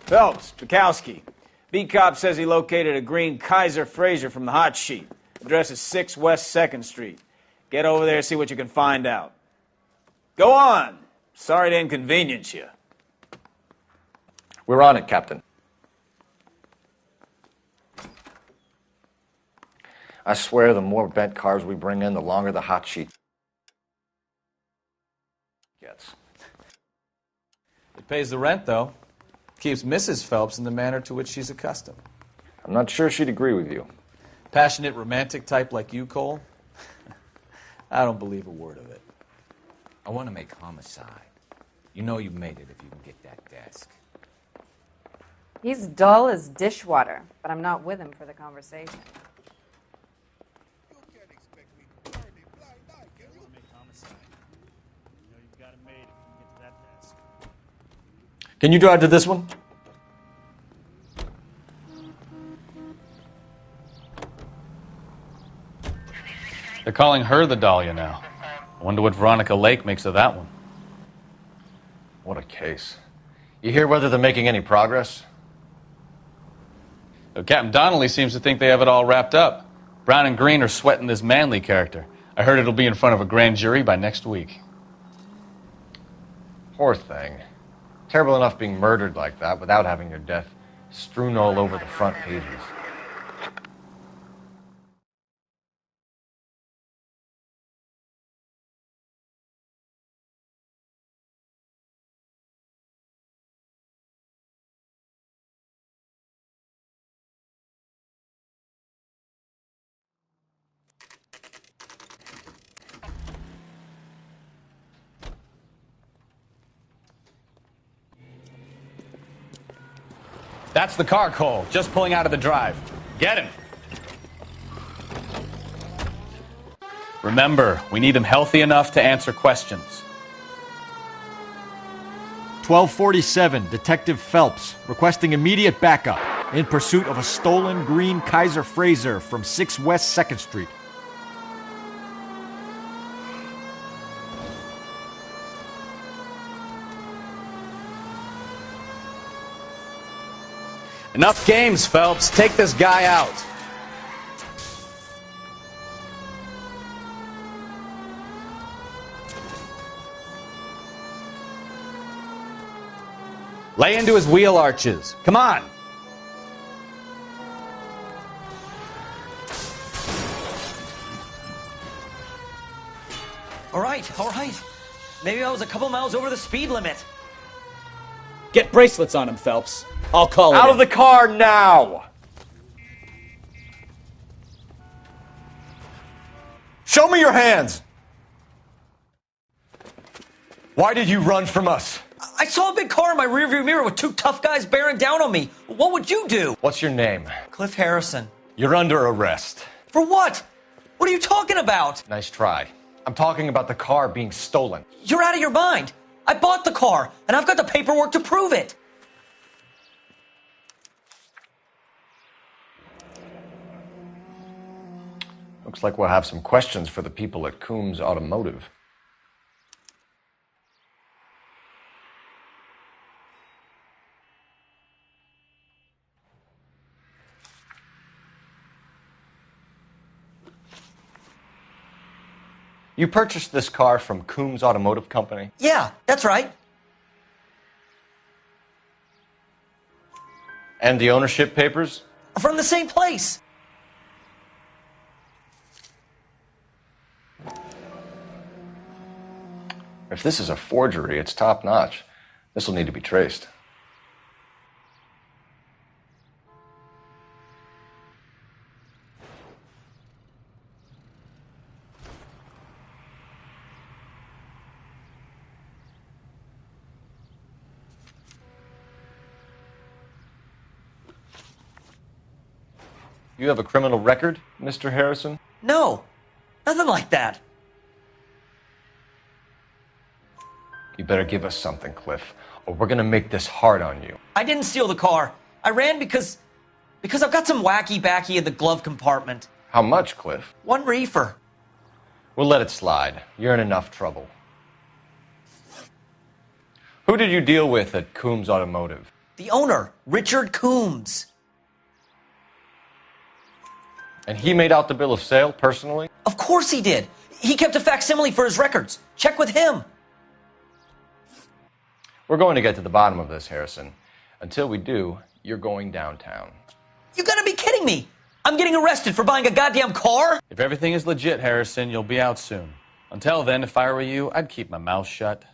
Phelps, Bukowski. B-Cop says he located a green Kaiser Frazer from the hot sheet. Address is 6 West 2nd Street. Get over there and see what you can find out. Go on. Sorry to inconvenience you. We're on it, Captain. I swear the more bent cars we bring in, the longer the hot sheet gets. It pays the rent, though. Keeps Mrs. Phelps in the manner to which she's accustomed. I'm not sure she'd agree with you. Passionate, romantic type like you, Cole? I don't believe a word of it. I want to make homicide. You know you've made it if you can get that desk. He's dull as dishwater, but I'm not with him for the conversation. Can you drive to this one? They're calling her the Dahlia now. I wonder what Veronica Lake makes of that one. What a case. You hear whether they're making any progress? Captain Donnelly seems to think they have it all wrapped up. Brown and Green are sweating this Manley character. I heard it'll be in front of a grand jury by next week. Poor thing. Terrible enough being murdered like that without having your death strewn all over the front pages. That's the car, Cole. Just pulling out of the drive. Get him. Remember, we need him healthy enough to answer questions. 1247, Detective Phelps, requesting immediate backup in pursuit of a stolen green Kaiser Frazer from 6 West 2nd Street. Enough games, Phelps. Take this guy out. Lay into his wheel arches. Come on. All right. Maybe I was a couple miles over the speed limit. Get bracelets on him, Phelps. I'll call it Out in. of the car now! Show me your hands! Why did you run from us? I saw a big car in my rearview mirror with two tough guys bearing down on me. What would you do? What's your name? Cliff Harrison. You're under arrest. For what? What are you talking about? Nice try. I'm talking about the car being stolen. You're out of your mind. I bought the car, and I've got the paperwork to prove it. Looks like we'll have some questions for the people at Coombs Automotive. You purchased this car from Coombs Automotive Company? Yeah, that's right. And the ownership papers? From the same place. If this is a forgery, it's top-notch. This will need to be traced. You have a criminal record, Mr. Harrison? No, nothing like that. You better give us something, Cliff, or we're gonna make this hard on you. I didn't steal the car. I ran because I've got some wacky backy in the glove compartment. How much, Cliff? 1 reefer. We'll let it slide. You're in enough trouble. Who did you deal with at Coombs Automotive? The owner, Richard Coombs. And he made out the bill of sale personally? Of course he did. He kept a facsimile for his records. Check with him. We're going to get to the bottom of this, Harrison. Until we do, you're going downtown. You gotta be kidding me. I'm getting arrested for buying a goddamn car? If everything is legit, Harrison, you'll be out soon. Until then, if I were you, I'd keep my mouth shut.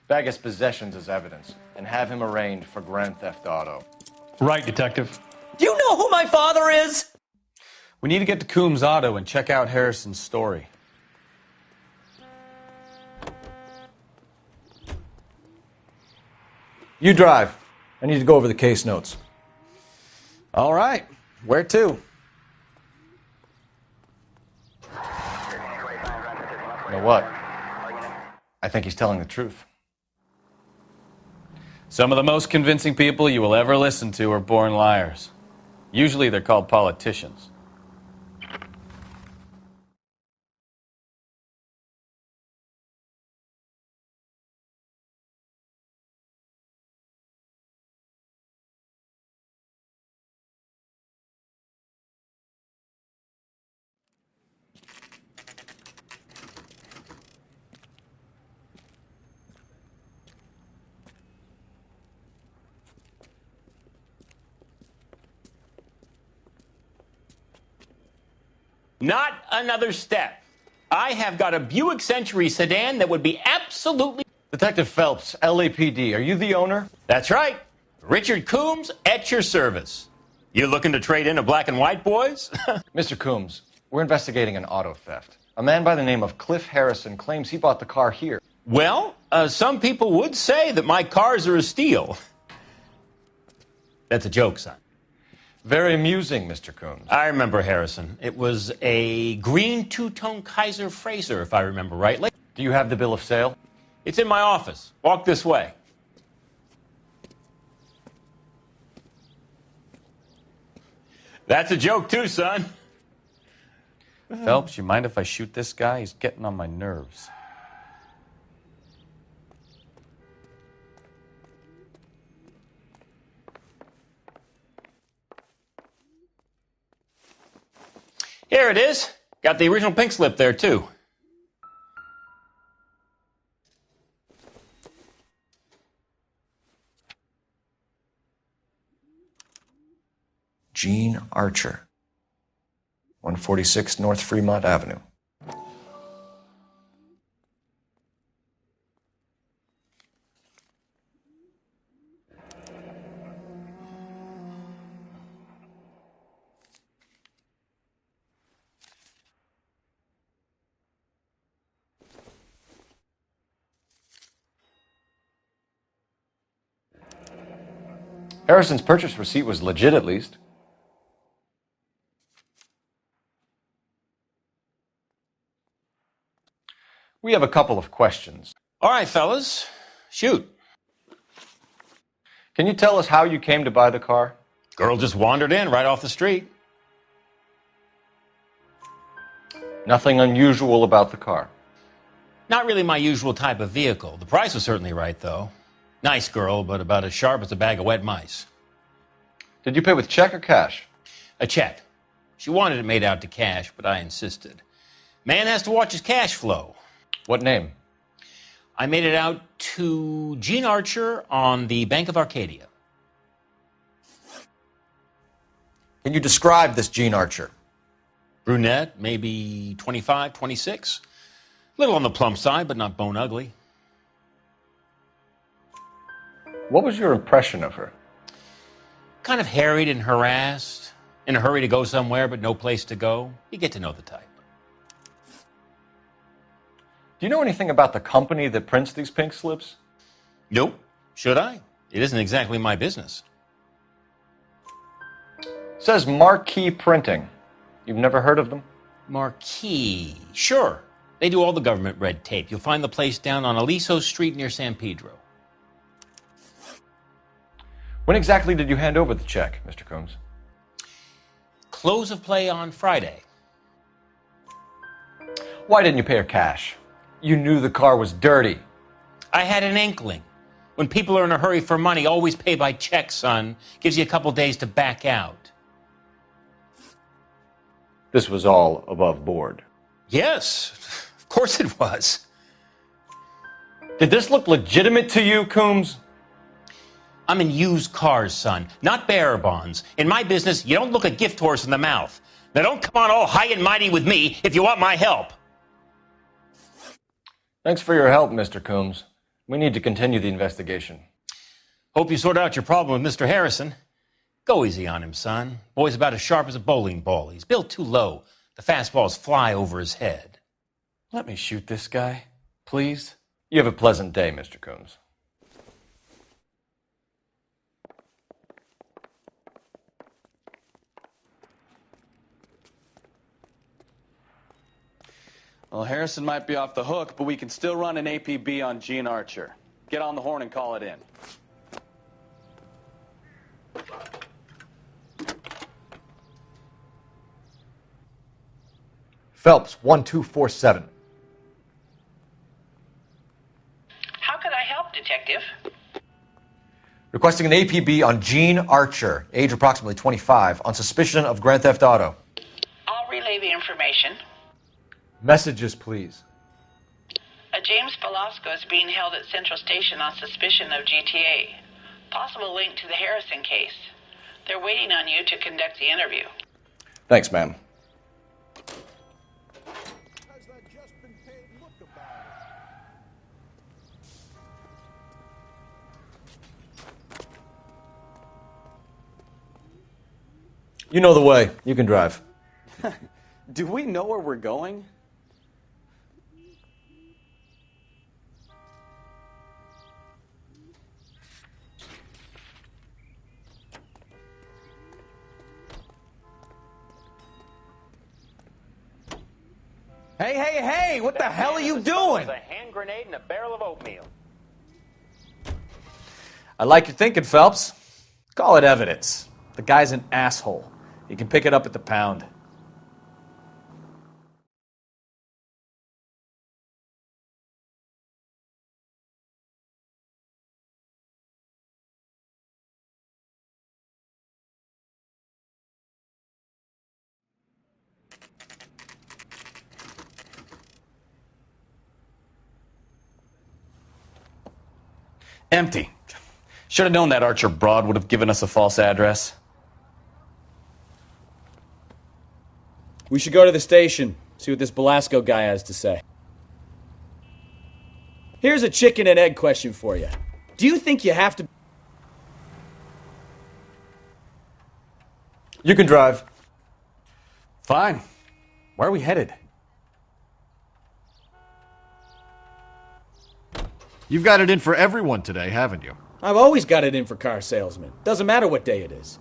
Bag his possessions as evidence and have him arraigned for grand theft auto. Right, Detective. Do you know who my father is? We need to get to Coombs Auto and check out Harrison's story. You drive. I need to go over the case notes. All right. Where to? You know what? I think he's telling the truth. Some of the most convincing people you will ever listen to are born liars. Usually they're called politicians. Not another step. I have got a Buick Century sedan that would be absolutely... Detective Phelps, LAPD, are you the owner? That's right. Richard Coombs at your service. You looking to trade in a black and white, boys? Mr. Coombs, we're investigating an auto theft. A man by the name of Cliff Harrison claims he bought the car here. Well, some people would say that my cars are a steal. That's a joke, son. Very amusing, Mr. Coombs. I remember Harrison. It was a green two-tone Kaiser Frazer, if I remember rightly. Do you have the bill of sale? It's in my office. Walk this way. That's a joke too, son. Phelps, you mind if I shoot this guy? He's getting on my nerves. Here it is. Got the original pink slip there, too. Gene Archer, 146 North Fremont Avenue. Harrison's purchase receipt was legit, at least. We have a couple of questions. All right, fellas. Shoot. Can you tell us how you came to buy the car? Girl just wandered in right off the street. Nothing unusual about the car. Not really my usual type of vehicle. The price was certainly right, though. Nice girl, but about as sharp as a bag of wet mice. Did you pay with check or cash? A check. She wanted it made out to cash, but I insisted. Man has to watch his cash flow. What name? I made it out to Gene Archer on the Bank of Arcadia. Can you describe this Gene Archer? Brunette, maybe 25, 26. Little on the plump side, but not bone ugly. What was your impression of her? Kind of harried and harassed. In a hurry to go somewhere, but no place to go. You get to know the type. Do you know anything about the company that prints these pink slips? Nope. Should I? It isn't exactly my business. Says Marquee Printing. You've never heard of them? Marquee. Sure. They do all the government red tape. You'll find the place down on Aliso Street near San Pedro. When exactly did you hand over the check, Mr. Coombs? Close of play on Friday. Why didn't you pay her cash? You knew the car was dirty. I had an inkling. When people are in a hurry for money, always pay by check, son. Gives you a couple days to back out. This was all above board. Yes, of course it was. Did this look legitimate to you, Coombs? I'm in used cars, son, not bearer bonds. In my business, you don't look a gift horse in the mouth. Now don't come on all high and mighty with me if you want my help. Thanks for your help, Mr. Coombs. We need to continue the investigation. Hope you sort out your problem with Mr. Harrison. Go easy on him, son. Boy's about as sharp as a bowling ball. He's built too low. The fastballs fly over his head. Let me shoot this guy, please. You have a pleasant day, Mr. Coombs. Well, Harrison might be off the hook, but we can still run an APB on Gene Archer. Get on the horn and call it in. Phelps, 1247. How could I help, Detective? Requesting an APB on Gene Archer, age approximately 25, on suspicion of Grand Theft Auto. I'll relay the information. Messages, please. A James Velasco is being held at Central Station on suspicion of GTA. Possible link to the Harrison case. They're waiting on you to conduct the interview. Thanks, ma'am. You know the way. You can drive. Do we know where we're going? Hey, what the hell are you doing? A hand grenade and a barrel of oatmeal. I like your thinking, Phelps. Call it evidence. The guy's an asshole. You can pick it up at the pound. Empty. Should have known that Archer broad would have given us a false address. We should go to the station, see what this Velasco guy has to say. Here's a chicken and egg question for you. Do you think you have to... You can drive. Fine. Where are we headed? You've got it in for everyone today, haven't you? I've always got it in for car salesmen. Doesn't matter what day it is.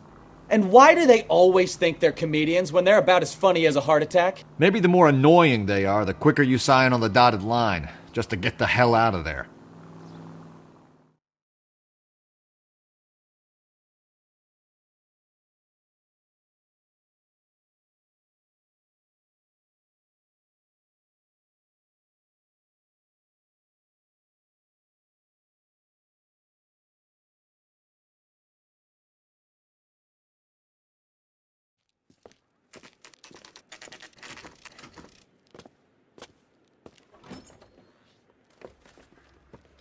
And why do they always think they're comedians when they're about as funny as a heart attack? Maybe the more annoying they are, the quicker you sign on the dotted line, just to get the hell out of there.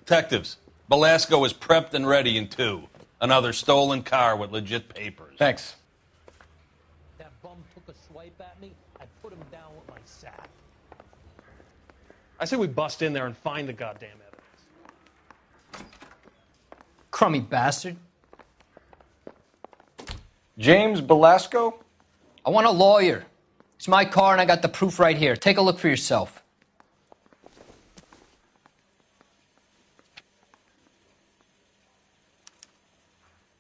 Detectives, Velasco is prepped and ready in 2. Another stolen car with legit papers. Thanks. That bum took a swipe at me. I put him down with my sack. I say we bust in there and find the goddamn evidence. Crummy bastard. James Velasco? I want a lawyer. It's my car and I got the proof right here. Take a look for yourself.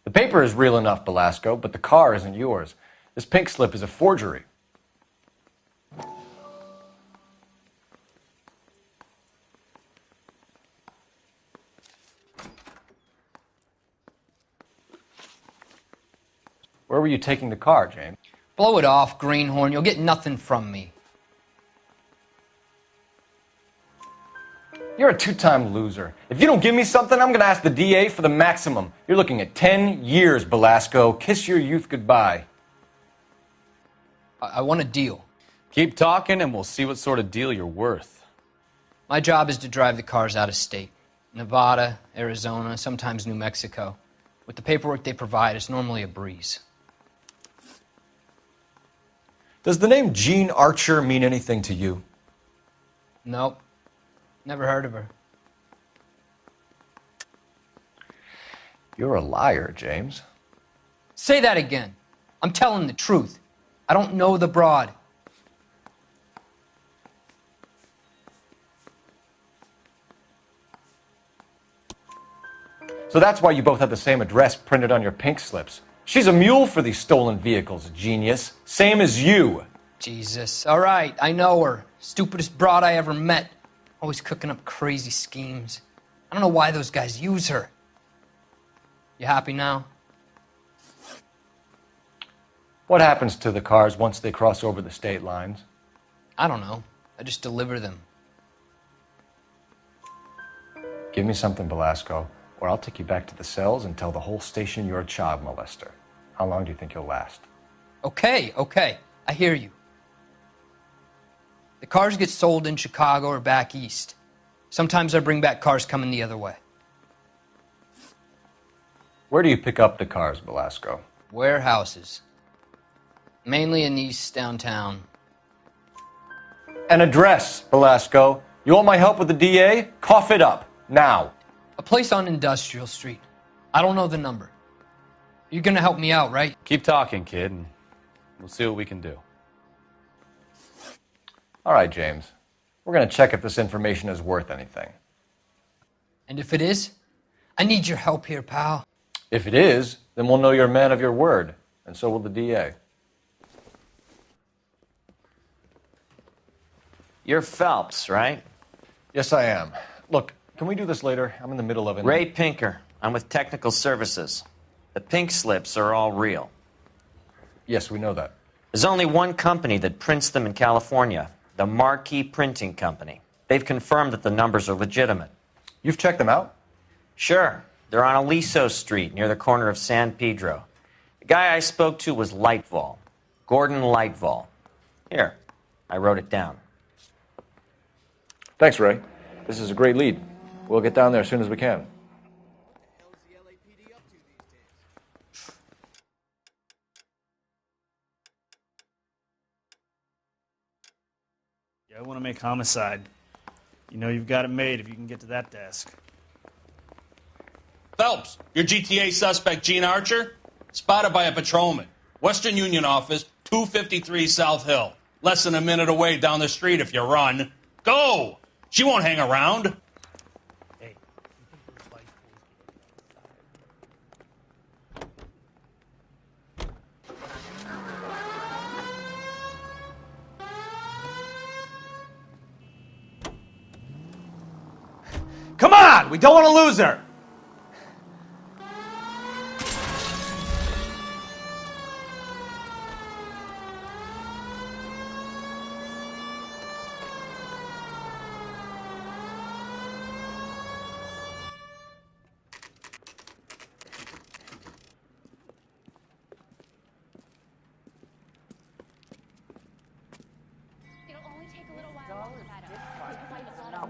The paper is real enough, Velasco, but the car isn't yours. This pink slip is a forgery. Where were you taking the car, James? Blow it off, greenhorn. You'll get nothing from me. You're a two-time loser. If you don't give me something, I'm going to ask the DA for the maximum. You're looking at 10 years, Belasco. Kiss your youth goodbye. I want a deal. Keep talking and we'll see what sort of deal you're worth. My job is to drive the cars out of state. Nevada, Arizona, sometimes New Mexico. With the paperwork they provide, it's normally a breeze. Does the name Jean Archer mean anything to you? Nope. Never heard of her. You're a liar, James. Say that again. I'm telling the truth. I don't know the broad. So that's why you both have the same address printed on your pink slips. She's a mule for these stolen vehicles, genius. Same as you. Jesus. All right, I know her. Stupidest broad I ever met. Always cooking up crazy schemes. I don't know why those guys use her. You happy now? What happens to the cars once they cross over the state lines? I don't know. I just deliver them. Give me something, Belasco, or I'll take you back to the cells and tell the whole station you're a child molester. How long do you think you'll last? Okay. I hear you. The cars get sold in Chicago or back east. Sometimes I bring back cars coming the other way. Where do you pick up the cars, Belasco? Warehouses. Mainly in East downtown. An address, Belasco. You want my help with the DA? Cough it up, now. A place on Industrial Street. I don't know the number. You're gonna help me out, right? Keep talking, kid, and we'll see what we can do. All right, James. We're going to check if this information is worth anything. And if it is, I need your help here, pal. If it is, then we'll know you're a man of your word, and so will the DA. You're Phelps, right? Yes, I am. Look, can we do this later? I'm in the middle of it. Ray Pinker. I'm with Technical Services. The pink slips are all real. Yes, we know that. There's only one company that prints them in California, the Marquee Printing Company. They've confirmed that the numbers are legitimate. You've checked them out? Sure. They're on Aliso Street, near the corner of San Pedro. The guy I spoke to was Lightval. Gordon Lightval. Here, I wrote it down. Thanks, Ray. This is a great lead. We'll get down there as soon as we can. I want to make homicide. You know you've got it made if you can get to that desk. Phelps, your GTA suspect, Gene Archer, spotted by a patrolman. Western Union office, 253 South Hill. Less than a minute away down the street if you run. Go! She won't hang around. Hey, Come on! We don't want to lose her!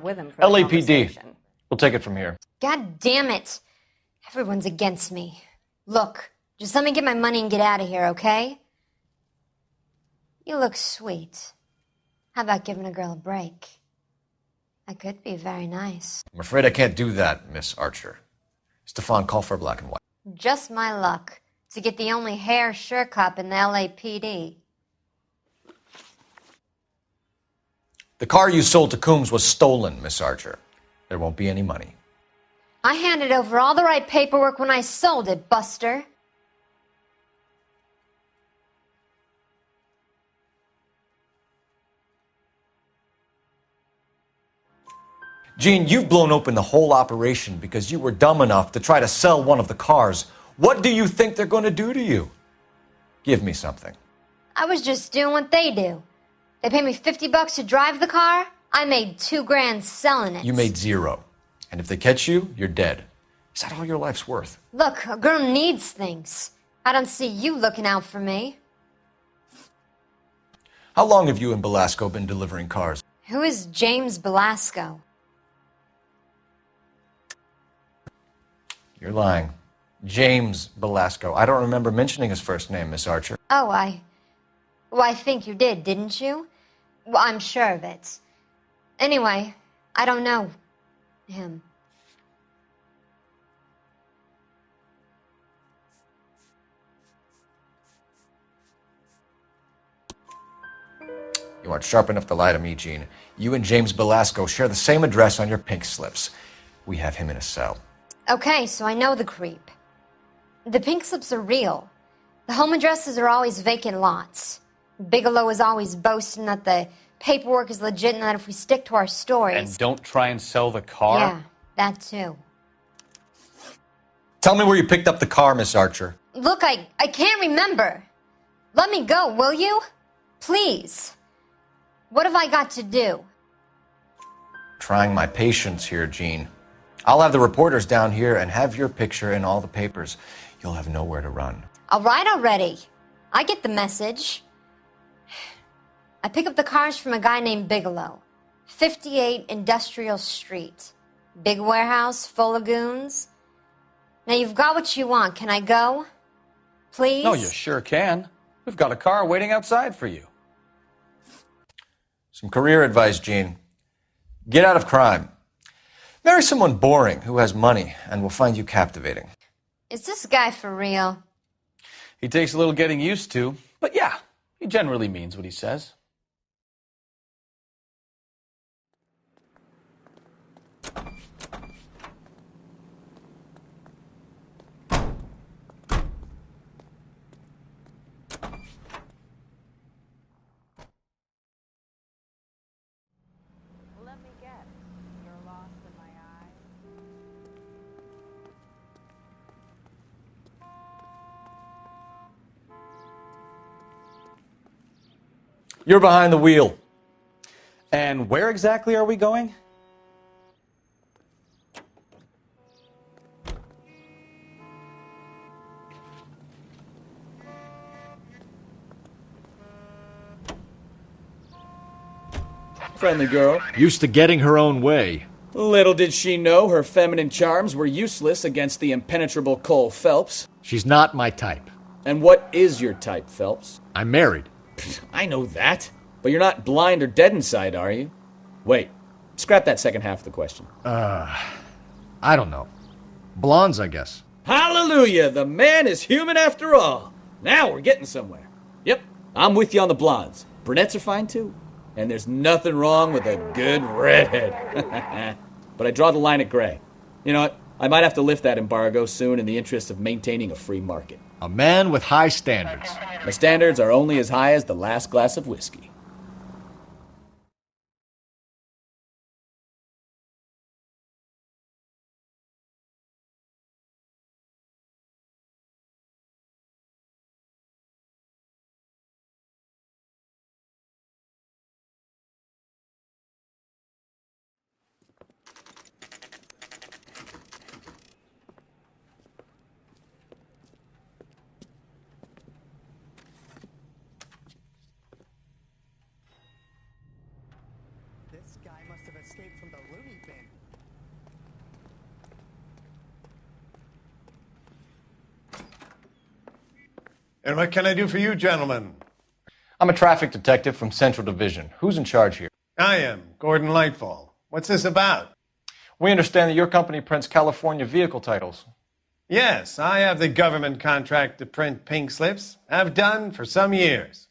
With him for the LAPD. conversation. We'll take it from here. God damn it. Everyone's against me. Look, just let me get my money and get out of here, okay? You look sweet. How about giving a girl a break? I could be very nice. I'm afraid I can't do that, Miss Archer. Stefan, call for black and white. Just my luck to get the only hair sure cop in the LAPD. The car you sold to Coombs was stolen, Miss Archer. There won't be any money. I handed over all the right paperwork when I sold it, Buster. Gene, you've blown open the whole operation because you were dumb enough to try to sell one of the cars. What do you think they're going to do to you? Give me something. I was just doing what they do. They pay me $50 to drive the car. I made $2,000 selling it. You made $0. And if they catch you, you're dead. Is that all your life's worth? Look, a girl needs things. I don't see you looking out for me. How long have you and Belasco been delivering cars? Who is James Belasco? You're lying. James Belasco. I don't remember mentioning his first name, Miss Archer. Oh, I think you did, didn't you? Well, I'm sure of it. Anyway, I don't know him. You aren't sharp enough to lie to me, Gene. You and James Belasco share the same address on your pink slips. We have him in a cell. Okay, so I know the creep. The pink slips are real. The home addresses are always vacant lots. Bigelow is always boasting that the paperwork is legit and that if we stick to our stories... And don't try and sell the car? Yeah, that too. Tell me where you picked up the car, Miss Archer. Look, I can't remember. Let me go, will you? Please. What have I got to do? Trying my patience here, Gene. I'll have the reporters down here and have your picture in all the papers. You'll have nowhere to run. All right already. I get the message. I pick up the cars from a guy named Bigelow. 58 Industrial Street. Big warehouse, full of goons. Now you've got what you want. Can I go? Please? No, you sure can. We've got a car waiting outside for you. Some career advice, Gene. Get out of crime. Marry someone boring who has money and will find you captivating. Is this guy for real? He takes a little getting used to, but yeah, he generally means what he says. Let me guess. You're lost in my eyes. You're behind the wheel. And where exactly are we going? Friendly girl. Used to getting her own way. Little did she know her feminine charms were useless against the impenetrable Cole Phelps. She's not my type. And what is your type, Phelps? I'm married. I know that. But you're not blind or dead inside, are you? Wait. Scrap that second half of the question. I don't know. Blondes, I guess. Hallelujah! The man is human after all. Now we're getting somewhere. Yep, I'm with you on the blondes. Brunettes are fine too. And there's nothing wrong with a good redhead. But I draw the line at gray. You know what? I might have to lift that embargo soon in the interest of maintaining a free market. A man with high standards. My standards are only as high as the last glass of whiskey. This guy must have escaped from the loony bin. And what can I do for you, gentlemen? I'm a traffic detective from Central Division. Who's in charge here? I am, Gordon Lightfall. What's this about? We understand that your company prints California vehicle titles. Yes, I have the government contract to print pink slips. I've done for some years.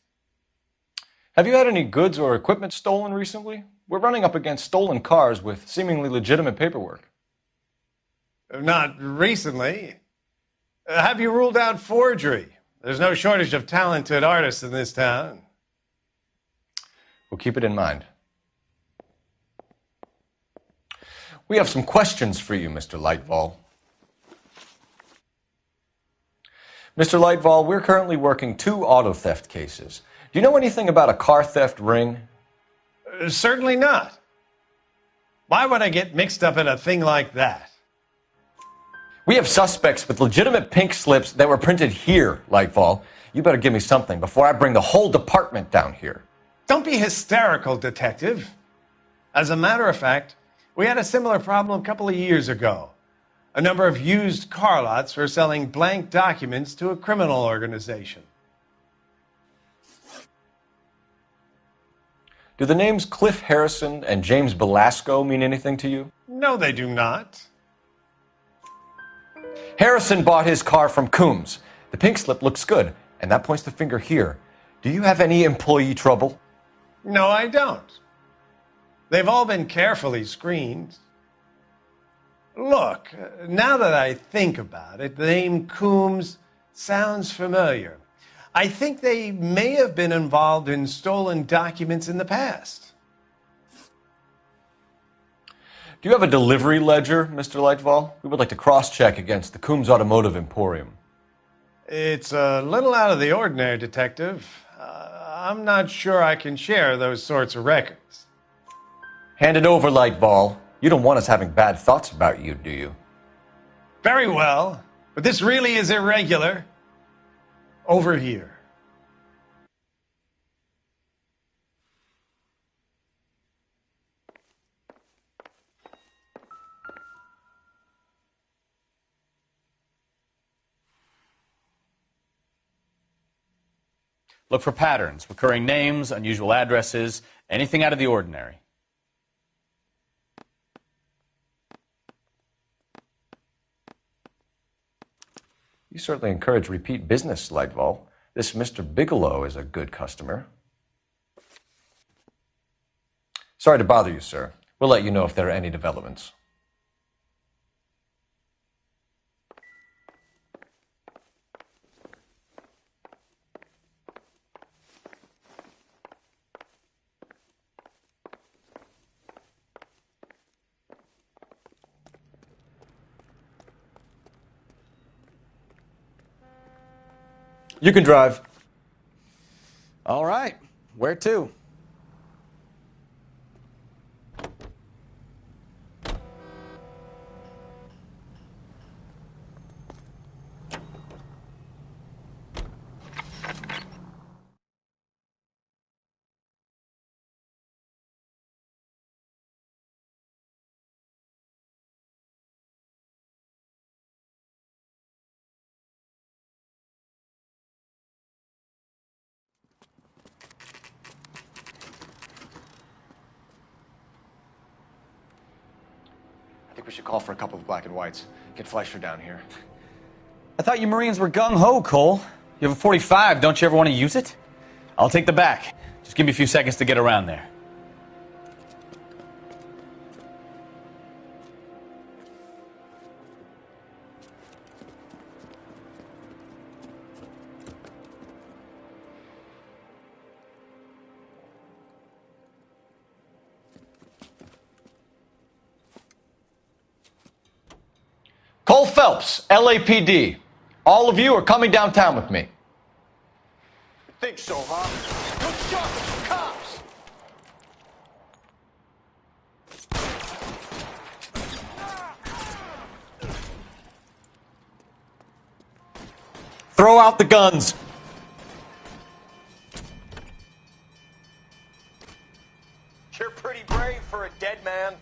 Have you had any goods or equipment stolen recently? We're running up against stolen cars with seemingly legitimate paperwork. Not recently. Have you ruled out forgery? There's no shortage of talented artists in this town. We'll keep it in mind. We have some questions for you, Mr. Lightfall. Mr. Lightfall, we're currently working 2 auto theft cases. Do you know anything about a car theft ring? Certainly not. Why would I get mixed up in a thing like that? We have suspects with legitimate pink slips that were printed here, Lightfall. You better give me something before I bring the whole department down here. Don't be hysterical, Detective. As a matter of fact, we had a similar problem a couple of years ago. A number of used car lots were selling blank documents to a criminal organization. Do the names Cliff Harrison and James Belasco mean anything to you? No, they do not. Harrison bought his car from Coombs. The pink slip looks good, and that points the finger here. Do you have any employee trouble? No, I don't. They've all been carefully screened. Look, now that I think about it, the name Coombs sounds familiar. I think they may have been involved in stolen documents in the past. Do you have a delivery ledger, Mr. Lightfall? We would like to cross-check against the Coombs Automotive Emporium. It's a little out of the ordinary, Detective. I'm not sure I can share those sorts of records. Hand it over, Lightfall. You don't want us having bad thoughts about you, do you? Very well, but this really is irregular. Over here. Look for patterns, recurring names, unusual addresses, anything out of the ordinary. You certainly encourage repeat business, Lightfall. This Mr. Bigelow is a good customer. Sorry to bother you, sir. We'll let you know if there are any developments. You can drive. All right. Where to? I think we should call for a couple of black and whites. Get Fleischer down here. I thought you Marines were gung-ho, Cole. You have a 45. Don't you ever want to use it? I'll take the back. Just give me a few seconds to get around there. Cole Phelps, LAPD. All of you are coming downtown with me. Think so, huh? Good shot with some cops! Throw out the guns. You're pretty brave for a dead man.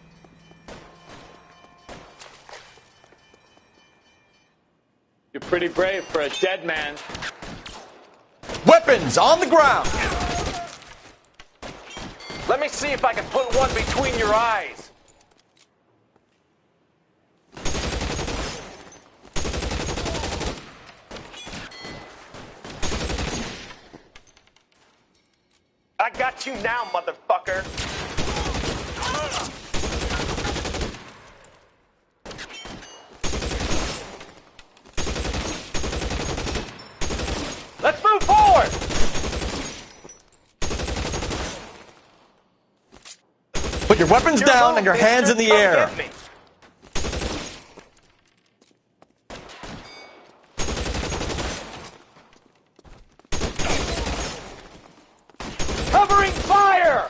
You're pretty brave for a dead man. Weapons on the ground. Let me see if I can put one between your eyes. I got you now, motherfucker. Let's move forward! Put your weapons down and your hands in the air. Covering fire!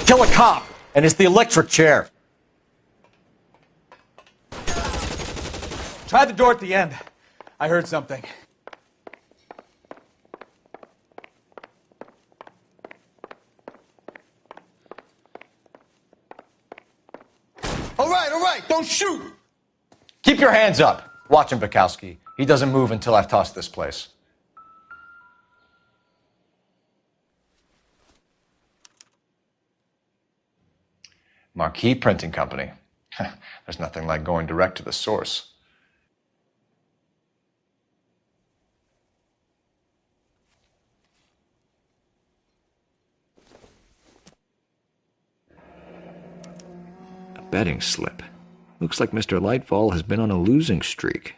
kill a cop, and it's the electric chair. Try the door at the end. I heard something. All right, don't shoot! Keep your hands up. Watch him, Bukowski. He doesn't move until I've tossed this place. Marquee Printing Company. There's nothing like going direct to the source. A betting slip. Looks like Mr. Lightfall has been on a losing streak.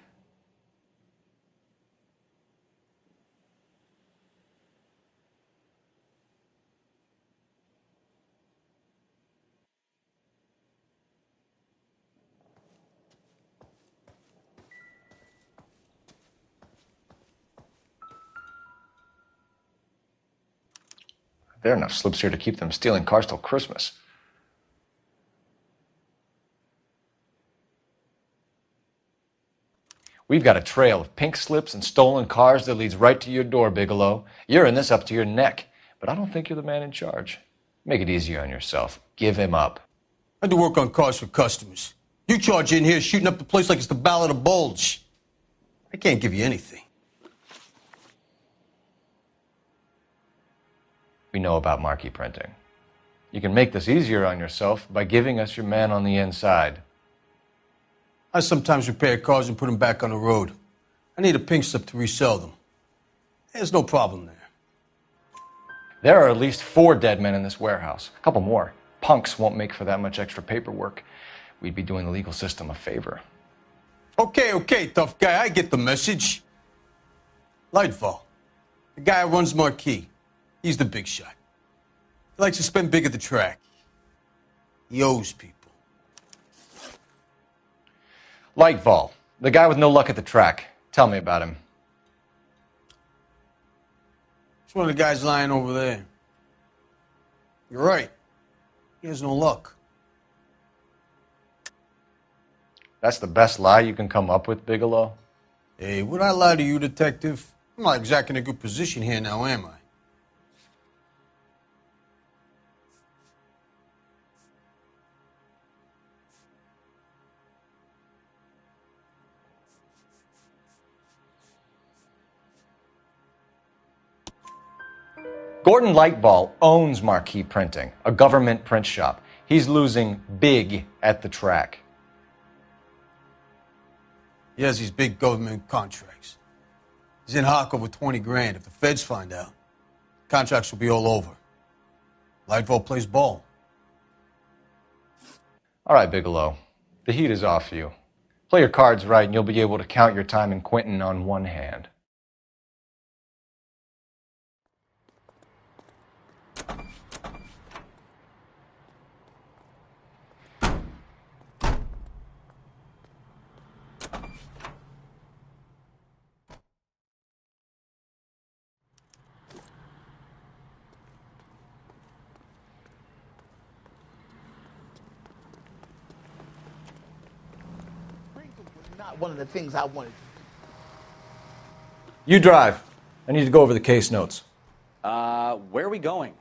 There are enough slips here to keep them stealing cars till Christmas. We've got a trail of pink slips and stolen cars that leads right to your door, Bigelow. You're in this up to your neck, but I don't think you're the man in charge. Make it easier on yourself. Give him up. I do work on cars for customers. You charge in here shooting up the place like it's the Ballad of Bulge. I can't give you anything. We know about marquee printing. You can make this easier on yourself by giving us your man on the inside. I sometimes repair cars and put them back on the road. I need a pink slip to resell them. There's no problem there. There are at least 4 dead men in this warehouse. A couple more. Punks won't make for that much extra paperwork. We'd be doing the legal system a favor. Okay, tough guy. I get the message. Lightfall, the guy who runs Marquee. He's the big shot. He likes to spend big at the track. He owes people. Lightfall, the guy with no luck at the track. Tell me about him. It's one of the guys lying over there. You're right. He has no luck. That's the best lie you can come up with, Bigelow? Hey, would I lie to you, detective? I'm not exactly in a good position here now, am I? Gordon Lightfall owns Marquee Printing, a government print shop. He's losing big at the track. He has these big government contracts. He's in hock over 20 grand. If the feds find out, contracts will be all over. Lightfall plays ball. All right, Bigelow. The heat is off you. Play your cards right and you'll be able to count your time in Quentin on one hand. Not one of the things I wanted. You drive. I need to go over the case notes. Where are we going?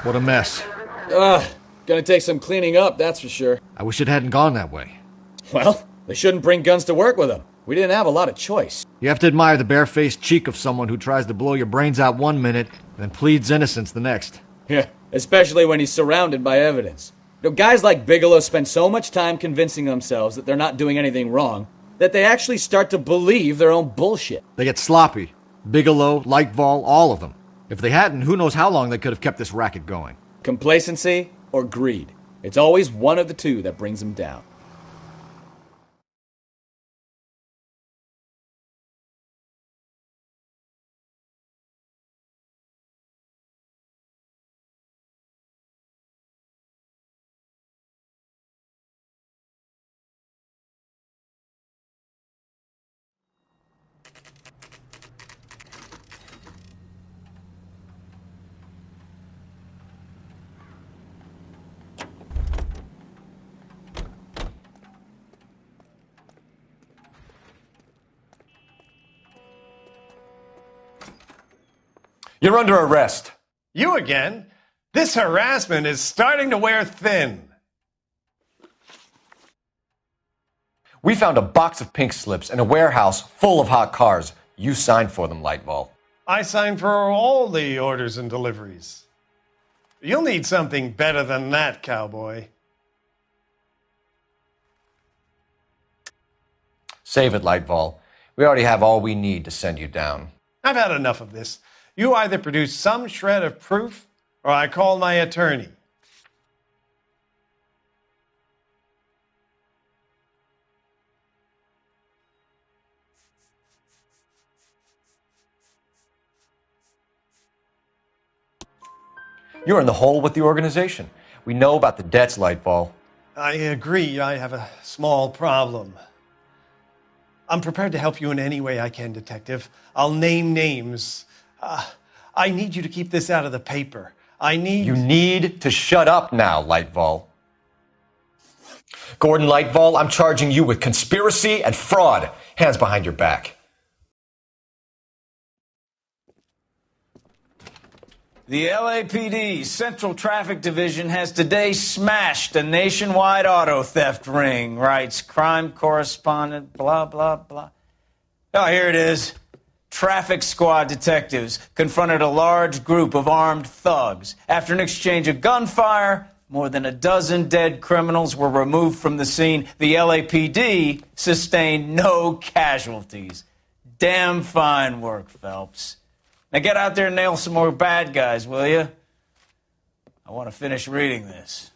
What a mess. Ugh, gonna take some cleaning up, that's for sure. I wish it hadn't gone that way. Well, they shouldn't bring guns to work with them. We didn't have a lot of choice. You have to admire the barefaced cheek of someone who tries to blow your brains out one minute and then pleads innocence the next. Yeah, especially when he's surrounded by evidence. You know, guys like Bigelow spend so much time convincing themselves that they're not doing anything wrong that they actually start to believe their own bullshit. They get sloppy. Bigelow, Lightfall, all of them. If they hadn't, who knows how long they could have kept this racket going. Complacency or greed. It's always one of the two that brings them down. You're under arrest. You again? This harassment is starting to wear thin. We found a box of pink slips in a warehouse full of hot cars. You signed for them, Lightball. I signed for all the orders and deliveries. You'll need something better than that, cowboy. Save it, Lightball. We already have all we need to send you down. I've had enough of this. You either produce some shred of proof, or I call my attorney. You're in the hole with the organization. We know about the debts, Lightball. I agree. I have a small problem. I'm prepared to help you in any way I can, Detective. I'll name names. I need you to keep this out of the paper. You need to shut up now, Lightball. Gordon Lightball, I'm charging you with conspiracy and fraud. Hands behind your back. The LAPD Central Traffic Division has today smashed a nationwide auto theft ring, writes crime correspondent, blah, blah, blah. Oh, here it is. Traffic squad detectives confronted a large group of armed thugs. After an exchange of gunfire, more than a dozen dead criminals were removed from the scene. The LAPD sustained no casualties. Damn fine work, Phelps. Now get out there and nail some more bad guys, will you? I want to finish reading this.